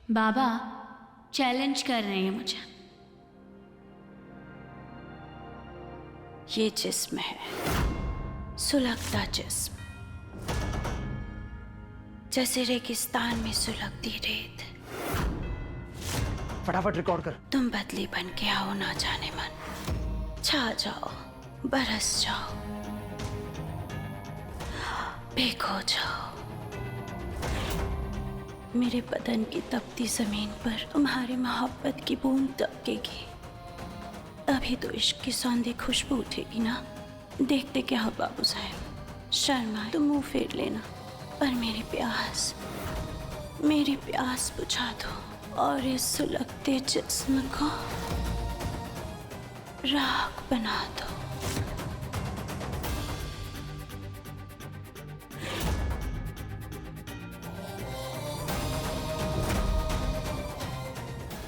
बाबा challenge कर रहे हैं मुझे। ये जिस्म है, सुलगता जिस्म, जैसे रेगिस्तान में सुलगती रेत। फटाफट रिकॉर्ड कर। तुम बदली बन के आओ ना जाने मन, छा जाओ, बरस जाओ, भीगो जाओ। मेरे बदन की तपती जमीन पर तुम्हारी मोहब्बत की बूंद दबकेगी, तभी तो इश्क की सौंधी खुशबू उठेगी ना। देखते क्या हो बाबू साहब, शर्मा तुम मुंह फेर लेना, पर मेरी प्यास बुझा दो और इस सुलगते जिस्म को राख बना दो।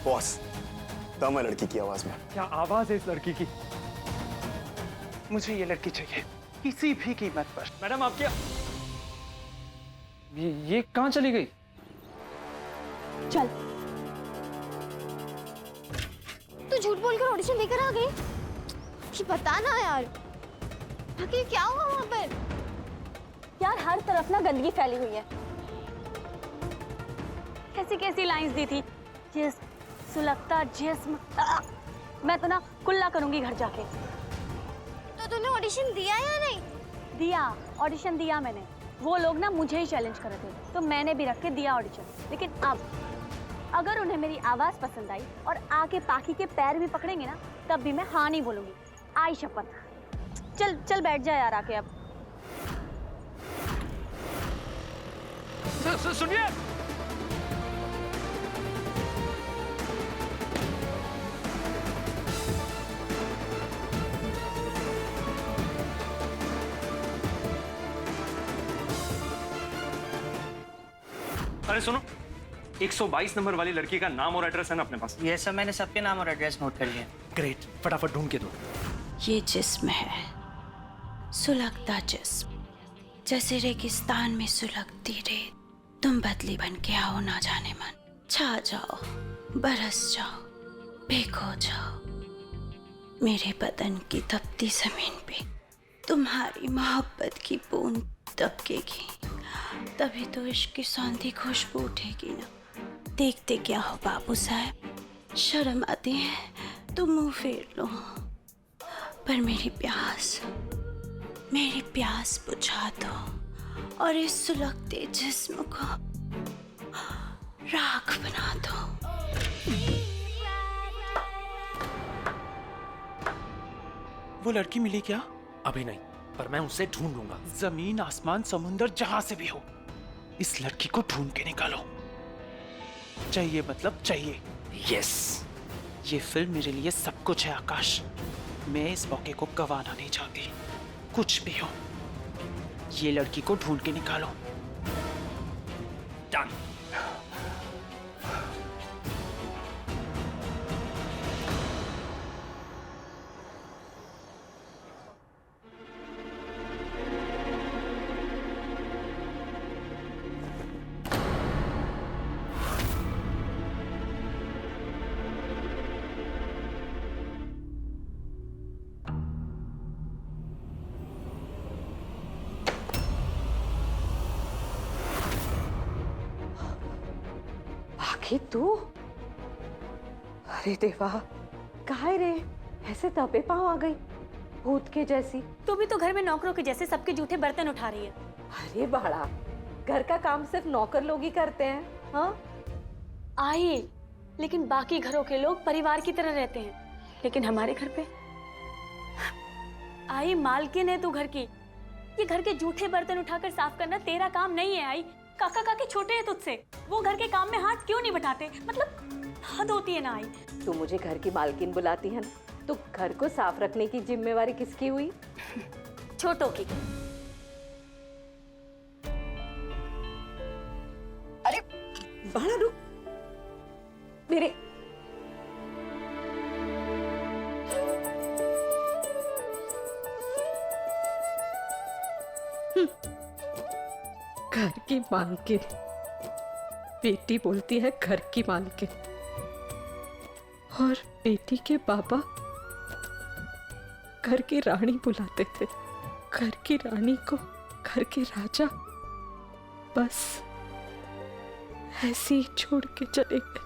बॉस, दम है लड़की की आवाज में। क्या आवाज है इस लड़की की? मुझे ये लड़की चाहिए किसी भी कीमत पर। मैडम आप क्या ये कहाँ चली गई? चल, तू झूठ बोलकर ऑडिशन देकर आ गई? ये बता ना यार, आखिर क्या हुआ वहाँ पर? यार हर तरफ ना गंदगी फैली हुई है। कैसी कैसी लाइंस दी थी, जिस्म, सुलगता जिस्म। मैं तो ना कुल्ला करूंगी घर जाके। तो तूने ऑडिशन दिया या नहीं? दिया, ऑडिशन दिया मैंने। वो लोग ना मुझे ही चैलेंज कर रहे थे, तो मैंने भी रख के दिया ऑडिशन। लेकिन अब अगर उन्हें मेरी आवाज पसंद आई और आके पाखी के पैर भी पकड़ेंगे ना, तब भी मैं हाँ नहीं बोलूंगी। आई शपथ। चल चल बैठ जा यार आके अब। सुनिए, अरे सुनो, 122 नंबर वाली लड़की का नाम और एड्रेस है ना अपने पास? ये सब मैंने सबके नाम और एड्रेस नोट कर लिए। ग्रेट, फटाफट ढूंढ के दो। ये जिस्म है, सुलगता जिस्म, जैसे रेगिस्तान में सुलगती रेत। तुम बदली बन के आओ ना जाने मन, छा जाओ, बरस जाओ, भीगो जाओ। मेरे बदन की तपती जमीन पे तुम्हारी मोहब्बत की बूंद दबकेगी, तभी तो इश्क की सौंधी खुशबू उठेगी ना। देखते क्या हो बाबू साहब, शर्म आती है तो मुंह फेर लो, पर मेरी प्यास बुझा दो और इस सुलगते जिस्म को राख बना दो। वो लड़की मिली क्या? अभी नहीं, पर मैं उसे ढूंढ लूंगा। जमीन आसमान समुंदर जहां से भी हो, इस लड़की को ढूंढ के निकालो। चाहिए मतलब चाहिए। यस, ये फिल्म मेरे लिए सब कुछ है आकाश। मैं इस मौके को गंवाना नहीं चाहती। कुछ भी हो, ये लड़की को ढूंढ के निकालो। डन। आखिर तू? अरे देवा, काहे रे ऐसे दबे पांव आ गई भूत के जैसी? तू भी तो घर में नौकरों के जैसे सबके जूठे बर्तन उठा रही है। अरे बाड़ा, घर का काम सिर्फ नौकर लोग ही करते हैं। हाँ आई, लेकिन बाकी घरों के लोग परिवार की तरह रहते हैं, लेकिन हमारे घर पे आई मालकिन है तू घर की। ये घर के जूठे बर्तन उठाकर साफ करना तेरा काम नहीं है। आई, काका काकी छोटे हैं तुझसे, वो घर के काम में हाथ क्यों नहीं बटाते? मतलब हद होती है ना। आई, तू मुझे घर की मालकिन बुलाती है ना, तो घर को साफ रखने की जिम्मेवारी किसकी हुई? छोटों की। अरे बाड़ा रुक, मेरे घर की मालकिन बेटी बोलती है घर की मालकिन, और बेटी के बाबा घर की रानी बुलाते थे। घर की रानी को घर के राजा बस ऐसे ही छोड़ के चले गए।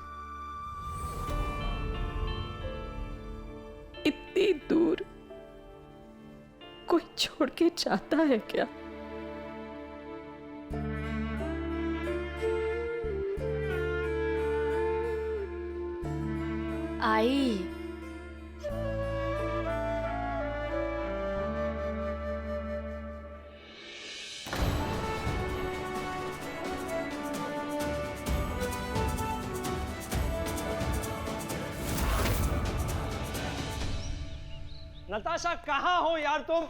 इतनी दूर कोई छोड़ के जाता है क्या? आई नताशा कहाँ हो यार तुम?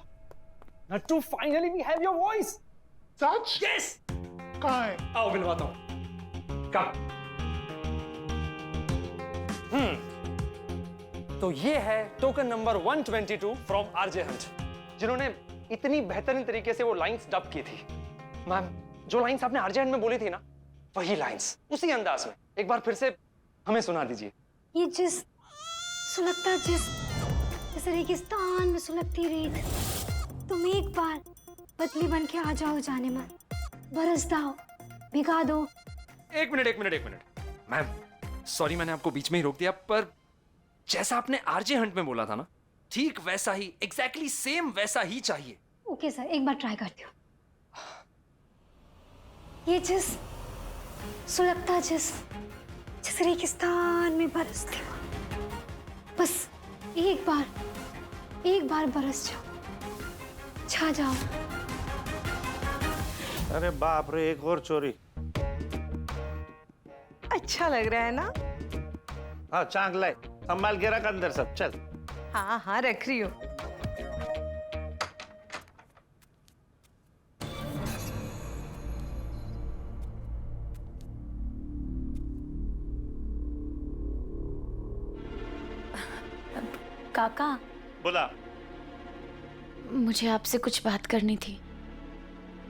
Nattu finally we have your voice. सच? यस। कहाँ है? आओ मिलवाता हूँ। कम। तो ये है token number 122 from RJ hunt, जिन्होंने इतनी बेहतरीन तरीके से वो लाइंस डब की थी। मैम, जो लाइंस आपने आरजे हंट में बोली थी ना, वही लाइंस उसी अंदाज में एक बार फिर से हमें सुना दीजिए। ये जिस सुलगता जिस रेगिस्तान में सुलगती रेत, तुम एक बार बदली बन के आ जाओ जाने मन, बरस दाओ, भिगा दो। एक मिनट मैम, सॉरी मैंने आपको बीच में ही रोक दिया, पर जैसा आपने आरजे हंट में बोला था ना, ठीक वैसा ही, एग्जैक्टली सेम वैसा ही चाहिए। ओके सर, एक बार ट्राई करती हूँ। ये जिस सुलगता जिस रेगिस्तान में बरसती हो, बस एक बार बरस जाओ, छा जाओ। अरे बाप रे, एक और चोरी। अच्छा लग रहा है ना? हाँ, चांक लाए, संभाल के रख अंदर सब। चल। हाँ हाँ, रख रही हूँ। काका, बोला मुझे आपसे कुछ बात करनी थी।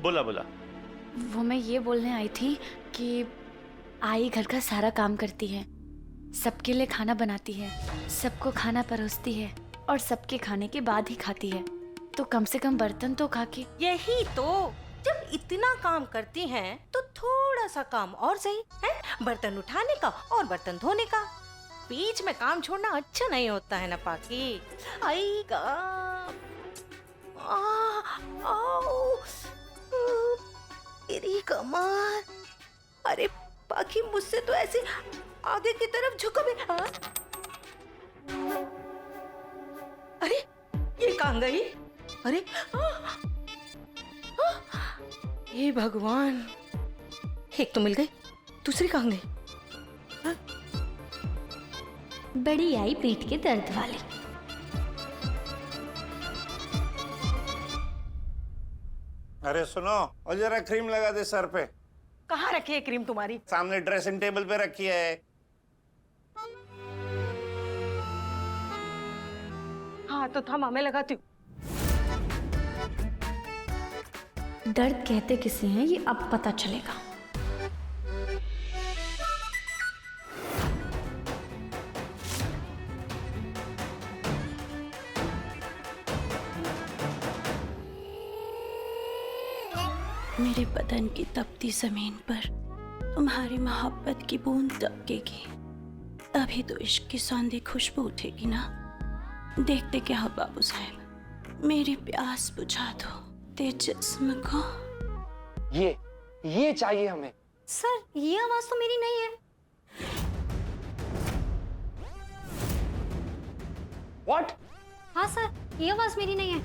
बोला। वो मैं ये बोलने आई थी कि आई घर का सारा काम करती है, सबके लिए खाना बनाती है, सबको खाना परोसती है और सबके खाने के बाद ही खाती है, तो कम से कम बर्तन तो खा के। यही तो, जब इतना काम करती हैं तो थोड़ा सा काम और सही है, बर्तन उठाने का और बर्तन धोने का। बीच में काम छोड़ना अच्छा नहीं होता है ना पाकी। आई गा, मेरी कमर। अरे पाकी, मुझसे तो ऐसे आगे की तरफ झुको भी। अरे ये कहाँ गई? अरे हे भगवान, एक तो मिल गई, दूसरी कहाँ गई? बड़ी आई पेट के दर्द वाली। अरे सुनो, और जरा क्रीम लगा दे सर पे। कहाँ रखी है क्रीम तुम्हारी? सामने ड्रेसिंग टेबल पे रखी है। हाँ तो थम, मैं लगाती हूँ। दर्द कहते किसे हैं ये अब पता चलेगा। मेरे बदन की तपती जमीन पर तुम्हारी मोहब्बत की बूंद दबकेगी, तभी तो इश्क की सौंधी खुशबू उठेगी ना। देखते क्या हो बाबू साहब, मेरी प्यास बुझा दो तेरे जिस्म को। ये चाहिए हमें। सर, ये आवाज तो मेरी नहीं है। What? हाँ सर, ये आवाज मेरी नहीं है।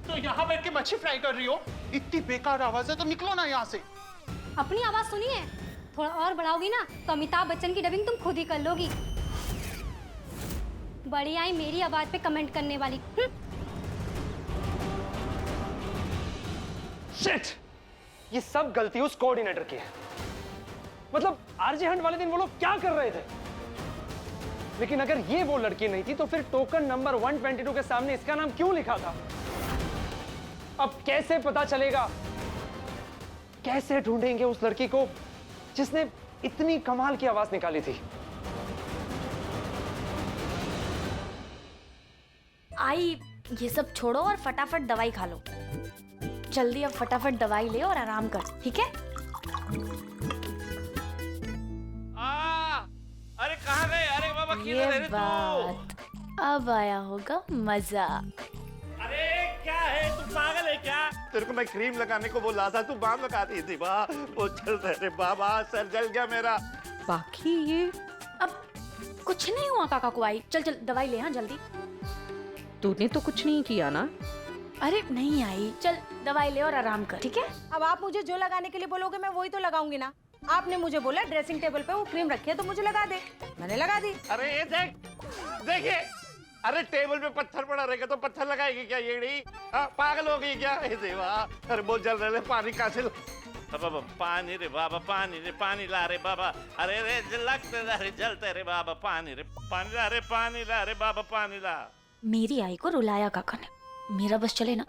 तो यहाँ बैठ के मच्छी फ्राई कर रही हो? इतनी बेकार आवाज है तो निकलो ना यहाँ से। अपनी आवाज सुनिए, थोड़ा और बढ़ाओगी ना तो अमिताभ बच्चन की डबिंग तुम खुद ही कर लोगी। बड़ी आई मेरी आवाज पे कमेंट करने वाली। Shit! ये सब गलती उस कोऑर्डिनेटर की है। मतलब आरजे हंट वाले दिन वो लोग क्या कर रहे थे? लेकिन अगर ये वो लड़की नहीं थी तो फिर टोकन नंबर 122 के सामने इसका नाम क्यों लिखा था? अब कैसे पता चलेगा कैसे ढूंढेंगे उस लड़की को जिसने इतनी कमाल की आवाज निकाली थी? आई, ये सब छोड़ो और फटाफट दवाई खा लो। जल्दी अब फटाफट दवाई ले और आराम कर, ठीक है? अरे कहाँ गए? अरे बाबा ये बात, अब आया होगा मजा। अरे क्या है, तू पागल है क्या? तेरे को मैं क्रीम लगाने को बोला था, तू बाम लगा दी थी। वो चल रहे बाबा, सर जल गया मेरा। बाकी ये अब कुछ नहीं हुआ काका को। आई, चल चल दवाई ले, हाँ जल्दी। तूने तो कुछ नहीं किया ना? अरे नहीं आई, चल दवाई ले और आराम कर, ठीक है? अब आप मुझे जो लगाने के लिए बोलोगे मैं वही तो लगाऊंगी ना। आपने मुझे बोला ड्रेसिंग टेबल पे वो क्रीम रखी है तो मुझे लगा दे, मैंने लगा दी। अरे ये देख, देखिए, अरे टेबल पे पत्थर पड़ा रहेगा तो पत्थर लगाएगी क्या ये? पागल हो गई क्या? हे देवा, अरे बहुत जल रहे, पानी कहाँ से? बाबा पानी रे बाबा, पानी रे, पानी ला रे बाबा। अरे रे लगते रे, जलते रे बाबा, पानी रे, पानी ला रे, पानी ला रे बाबा, पानी ला। मेरी आई को रुलाया काका ने। मेरा बस चले ना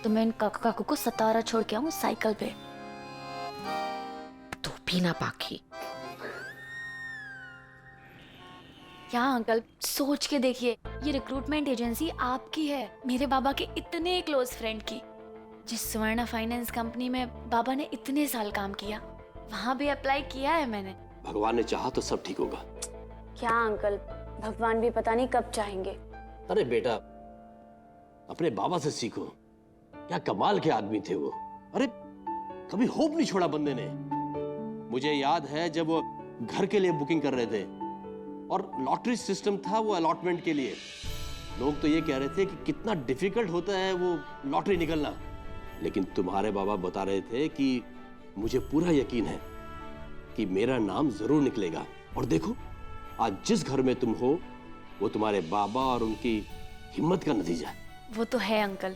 तो मैं इन काका काकू को सतारा छोड़ के आऊं साइकिल पे। तू भी ना पाखी। क्या अंकल, सोच के देखिए, ये रिक्रूटमेंट एजेंसी आपकी है, मेरे बाबा के इतने क्लोज फ्रेंड की। जिस स्वर्णा फाइनेंस कंपनी में बाबा ने इतने साल काम किया, वहाँ भी अप्लाई किया है मैंने। भगवान ने चाहा तो सब ठीक होगा। क्या अंकल, भगवान भी पता नहीं कब चाहेंगे। अरे बेटा, अपने बाबा से सीखो, क्या कमाल के आदमी थे वो। अरे कभी होप नहीं छोड़ा बंदे ने। मुझे याद है जब वो घर के लिए बुकिंग कर रहे थे और लॉटरी सिस्टम था वो अलॉटमेंट के लिए, लोग तो ये कह रहे थे कि कितना डिफिकल्ट होता है वो लॉटरी निकलना, लेकिन तुम्हारे बाबा बता रहे थे कि मुझे पूरा यकीन है कि मेरा नाम जरूर निकलेगा। और देखो आज जिस घर में तुम हो वो तुम्हारे बाबा और उनकी हिम्मत का नतीजा है। वो तो है अंकल,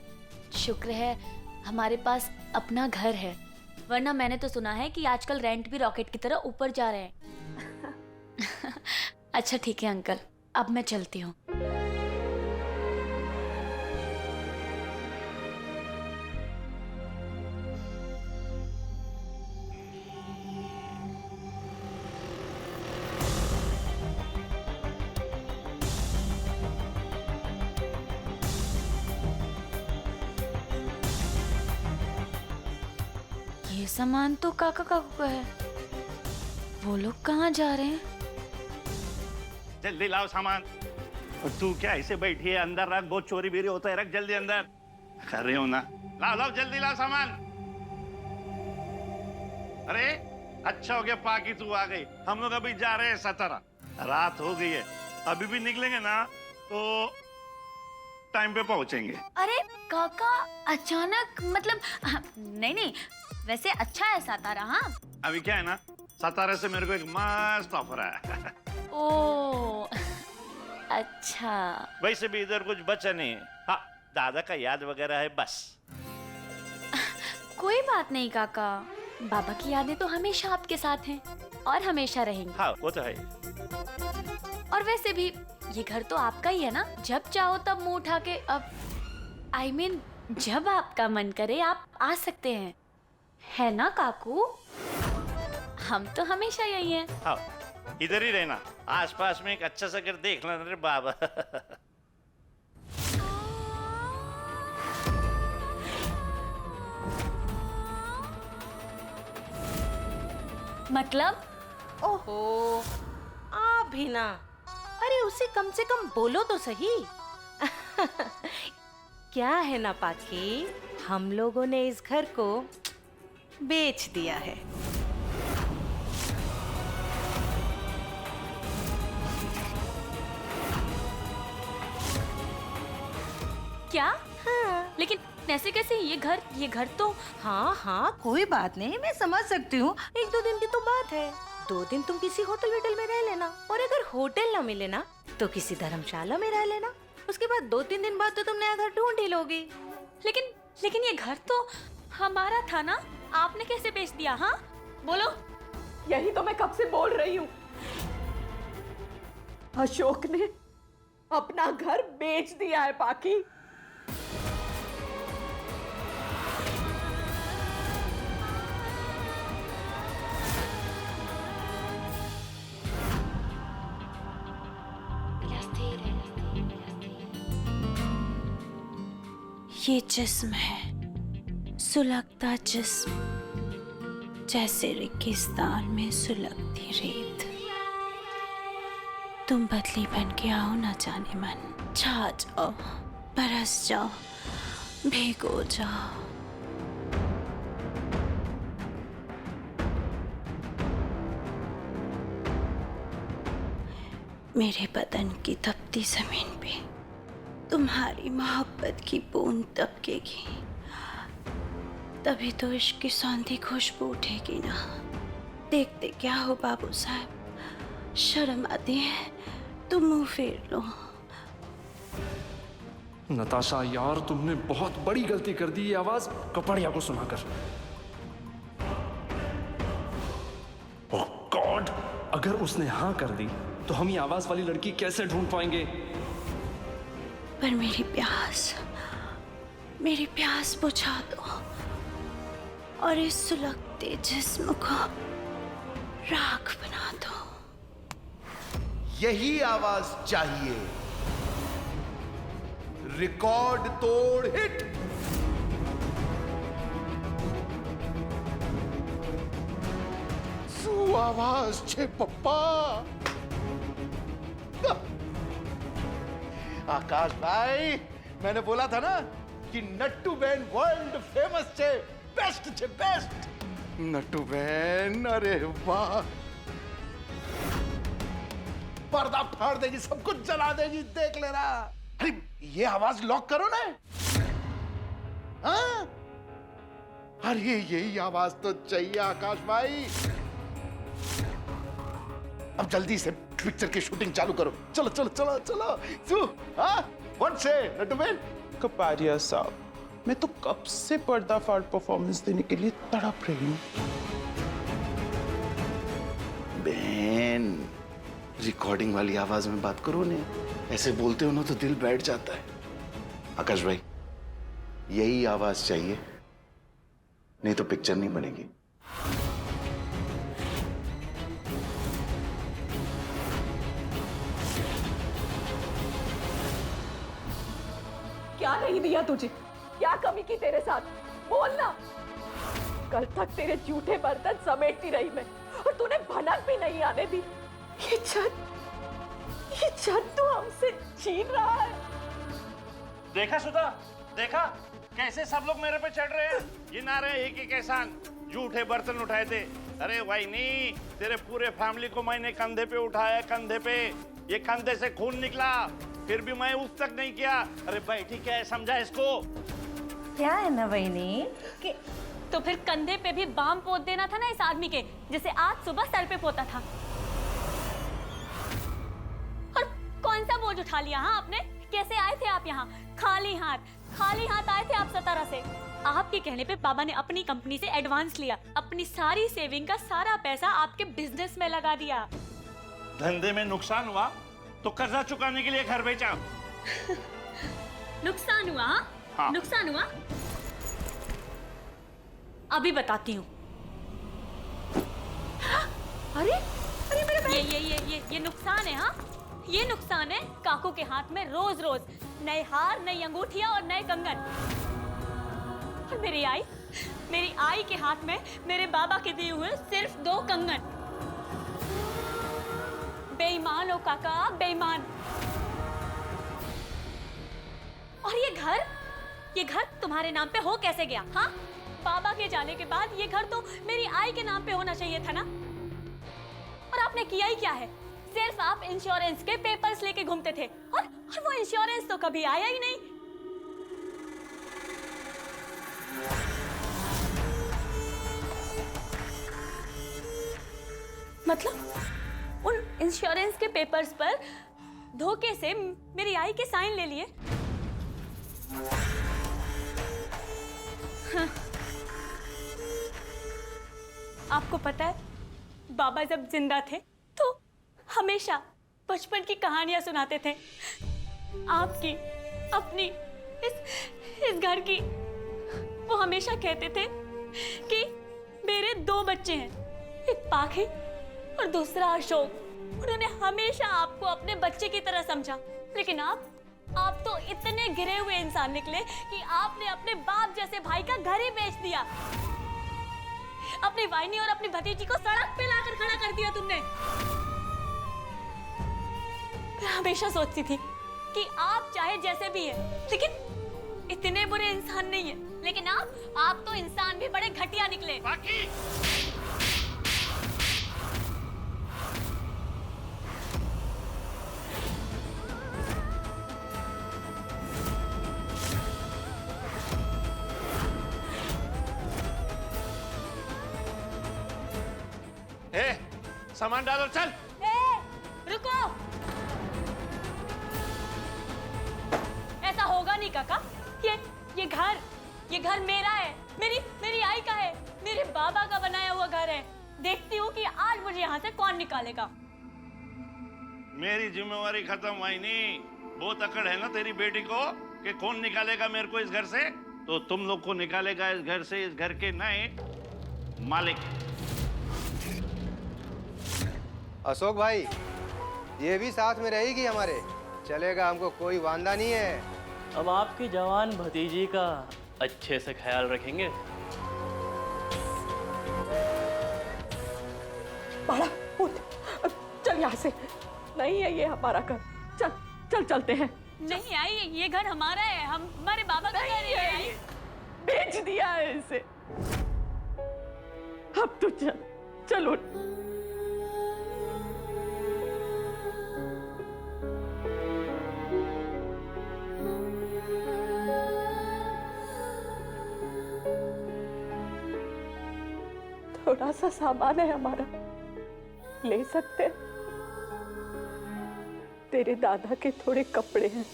शुक्र है हमारे पास अपना घर है, वरना मैंने तो सुना है कि आजकल रेंट भी रॉकेट की तरह ऊपर जा रहे हैं। अच्छा ठीक है अंकल, अब मैं चलती हूँ। ये सामान तो काका काकू का है, वो लोग कहाँ जा रहे हैं? जल्दी लाओ सामान। और तू क्या ऐसे बैठी है? अंदर रख, बहुत चोरी बेरी होता है, रख जल्दी अंदर। कर रहे हो ना? लाओ लाओ जल्दी लाओ सामान। अरे अच्छा हो गया पाकी तू आ गई। हम लोग अभी जा रहे हैं सतारा, रात हो गई है, अभी भी निकलेंगे ना तो टाइम पे पहुंचेंगे। अरे काका अचानक, मतलब नहीं नहीं, वैसे अच्छा है सातारा। हाँ अभी क्या है ना, सतारा से मेरे को एक मस्त ऑफर है। ओ अच्छा। वैसे भी इधर कुछ बचा नहीं है। हाँ, दादा का याद वगैरह है बस। कोई बात नहीं काका, बाबा की यादें तो हमेशा आपके साथ हैं और हमेशा रहेंगी। हाँ वो तो है। और वैसे भी ये घर तो आपका ही है ना, जब चाहो तब मुंह उठा के, अब I mean, जब आपका मन करे आप आ सकते हैं, है ना काकू? हम तो हमेशा यही हैं। हाँ इधर ही रहना, आसपास में एक अच्छा सा घर देख लेना रे बाबा। मतलब? ओहो, आप भी ना। अरे उसे कम से कम बोलो तो सही। क्या है ना पाखी, हम लोगों ने इस घर को बेच दिया है। क्या? हाँ। लेकिन ऐसे कैसे? ये घर तो। हाँ हाँ कोई बात नहीं, मैं समझ सकती हूँ, एक दो दिन की तो बात है। 2 दिन तुम किसी होटल वेटल में रह लेना, और अगर होटल ना मिले ना तो किसी धर्मशाला में रह लेना। उसके बाद 2-3 दिन बाद तो तुम नया घर ढूंढ ही लोगी। लेकिन ये घर तो हमारा था ना, आपने कैसे बेच दिया? हाँ बोलो। यही तो मैं कब से बोल रही हूँ, अशोक ने अपना घर बेच दिया है पाकी। ये जिस्म है, सुलगता जिस्म, जैसे रेगिस्तान में सुलगती रेत। तुम बदली बन के आओ ना जाने मन, छा जाओ, बरस जाओ, भीगो जाओ। मेरे बदन की तपती जमीन पे तुम्हारी मोहब्बत की बूंद दबकेगी, तभी तो इश्क की सौंधी खुशबू उठेगी ना। देखते क्या हो बाबू साहब, शर्म आती है तुम मुंह फेर लो। नताशा यार, तुमने बहुत बड़ी गलती कर दी ये आवाज कपड़िया को सुनाकर। ओह गॉड, अगर उसने हाँ कर दी तो हम ये आवाज वाली लड़की कैसे ढूंढ पाएंगे? पर मेरी प्यास बुझा दो और इस सुलगते जिस्म को राख बना दो। यही आवाज चाहिए, रिकॉर्ड तोड़ हिट। શું આવાજ છે પપ્પા? आकाश भाई, मैंने बोला था ना कि नट्टू बहन वर्ल्ड फेमस छे, बेस्ट छे बेस्ट। नट्टू बहन, अरे वाह, पर्दा फाड़ देगी, सब कुछ जला देगी, देख लेना। अरे ये आवाज लॉक करो ना। हाँ? अरे यही आवाज तो चाहिए आकाश भाई। अब जल्दी से पिक्चर की शूटिंग चालू करो। चलो चलो चलो चलो। हाँ? What say, नट्टू बहन? कपारिया साहब, मैं तो कब से पर्दाफाड़ परफॉर्मेंस देने के लिए तड़प रही हूँ। बहन, रिकॉर्डिंग वाली आवाज में बात करो ने, ऐसे बोलते हो ना तो दिल बैठ जाता है। आकाश भाई, यही आवाज चाहिए, नहीं तो पिक्चर नहीं बनेगी। क्या नहीं दिया तुझे? क्या कमी की तेरे साथ? बोलना। कल तक तेरे झूठे बर्तन समेटती रही मैं, और तूने भनक भी नहीं आने दी। ये छत तो हमसे छीन रहा है। देखा सुधा, देखा कैसे सब लोग मेरे पे चढ़ रहे हैं। ये ना रहे एक एक एहसान, झूठे बर्तन उठाए थे। अरे भाई नहीं, तेरे पूरे फैमिली को मैंने कंधे पे उठाया, कंधे पे। ये कंधे से खून निकला, फिर भी मैं उस तक नहीं किया। अरे भाई ठीक है, समझा इसको? क्या है ना बहनी कि तो फिर कंधे पे भी बाम पोत देना था ना इस आदमी के, जैसे आज सुबह सर पे पोता था। और कौन सा बोझ उठा लिया? हाँ आपने, कैसे आए थे आप यहाँ? खाली हाथ आए थे आप सतारा से। आपके कहने पे बाबा ने अपनी कंपनी से एडवांस लिया, अपनी सारी सेविंग का सारा पैसा आपके बिजनेस में लगा दिया। धंधे में नुकसान हुआ तो कर्जा चुकाने के लिए घर बेचा। नुकसान हुआ? हाँ। नुकसान हुआ? अभी बताती हूँ। अरे मेरे भाई, ये नुकसान है। हाँ, ये नुकसान है। काकू के हाथ में रोज रोज नए हार, नई अंगूठियां और नए कंगन। और मेरी आई के हाथ में मेरे बाबा के दिए हुए सिर्फ 2 कंगन। बेईमान हो काका, बेईमान। और ये घर तुम्हारे नाम पे हो कैसे गया? हाँ, बाबा के जाने के बाद ये घर तो मेरी आई के नाम पे होना चाहिए था ना। और आपने किया ही क्या है? सिर्फ आप इंश्योरेंस के पेपर्स लेके घूमते थे, और वो इंश्योरेंस तो कभी आया ही नहीं। मतलब उन इंश्योरेंस के पेपर्स पर धोखे से मेरी आई के साइन ले लिए। हाँ। आपको पता है, बाबा जब जिंदा थे तो हमेशा बचपन की कहानियां सुनाते थे। आपकी, अपनी, इस घर की। वो हमेशा कहते थे कि मेरे 2 बच्चे हैं, एक पाखी और दूसरा अशोक। उन्होंने हमेशा आपको अपने बच्चे की तरह समझा। लेकिन आप आप तो इतने गिरे हुए इंसान निकले कि आपने अपने बाप जैसे भाई का घर ही बेच दिया। अपनी वाइनी और अपनी भतीजी को सड़क पे लाकर खड़ा कर दिया तुमने। मैं हमेशा सोचती थी कि आप चाहे जैसे भी हैं, लेकिन इतने बुरे इंसान नहीं है। लेकिन आप तो इंसान भी बड़े घटिया निकले। बाकी सामान डालो, चल। रुको, ऐसा होगा नहीं काका। ये घर मेरा है, मेरी आई का है, मेरे बाबा का बनाया हुआ घर है। देखती हूँ कि आज मुझे यहाँ से कौन निकालेगा। मेरी जिम्मेवारी खत्म हुई नहीं। बहुत अकड़ है ना तेरी बेटी को कि कौन निकालेगा मेरे को इस घर से। तो तुम लोग को निकालेगा इस घर से, इस घर के नए मालिक। अशोक भाई, ये भी साथ में रहेगी हमारे, चलेगा, हमको कोई वांदा नहीं है। अब आपकी जवान भतीजी का अच्छे से ख्याल रखेंगे। बाला, उठ, चल यहाँ से। नहीं है ये हमारा घर। चल चलते हैं। नहीं आई, ये घर हमारा है, हमारे बाबा का घर है। बेच दिया है इसे। अब तो चल उठ। थोड़ा सा सामान है हमारा, ले सकते हैं। तेरे दादा के थोड़े कपड़े हैं,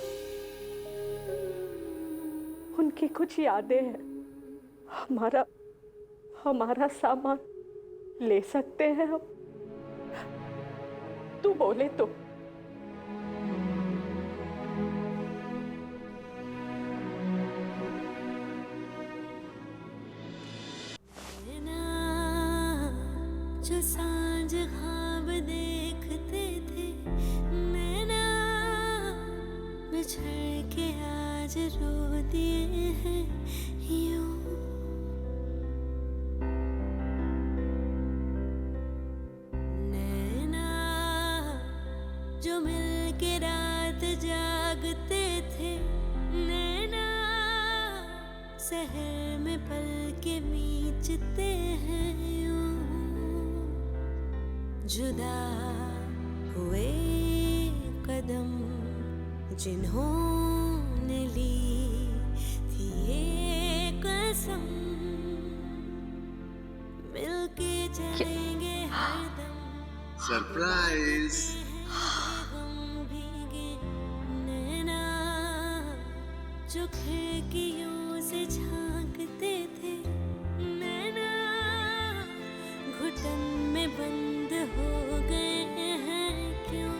उनकी कुछ यादें हैं। हमारा सामान ले सकते हैं हम, तू बोले तो। जो सांझ ख्वाब देखते थे नैना, बिछड़ के आज रो दिए हैं यूं। नैना जो मिल के रात जागते थे नैना, शहर में पल के बीचते हैं। जुदा हुए कदम जिन्होंने ली थी ये कसम, मिलके चलेंगे हरदम। सरप्राइज। भीगे नैना जो खिड़कियों से झांकते थे नैना, घुटन में बंद हो गए हैं क्यों।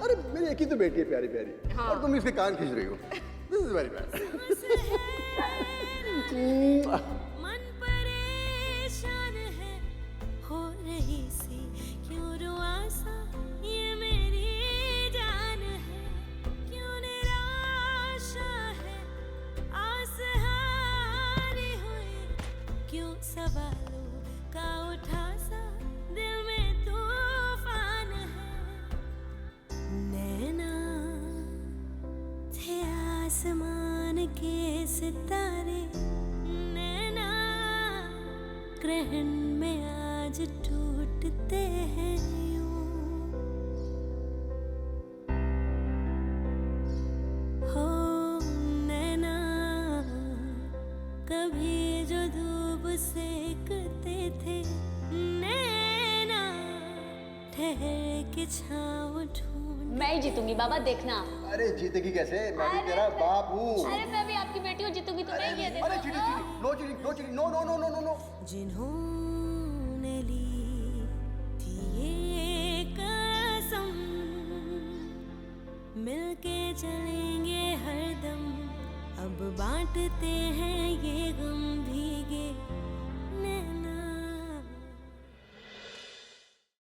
अरे मेरी एक ही तो बेटी है प्यारी प्यारी, हाँ। और तुम इसके कान खींच रही हो। This is very bad. मन परेशान है, हो रही सी क्यों रुआसा ये मेरी जान है, क्यों निराशा है आस हारी हुई, क्यों सवालों का उठा सा दिल में तूफान है। नैना थे आसमान के सितारे नैना, ग्रहण में आज टूटते हैं यूं। हो नैना कभी जो धूप सेकते थे नैना, ठहर के छाँव ढूंढ। मैं ही जीतूंगी बाबा, देखना। अरे जीतेगी कैसे, मैं भी तेरा बाप हूँ। अरे मैं भी आपकी बेटी हूँ, जीतूंगी तो नहीं ये देखो। अरे cheating, no cheating, no cheating, no no no no no no. जिन्होंने ली थी ये कसम, मिलके चलेंगे हरदम, अब बांटते हैं ये गम।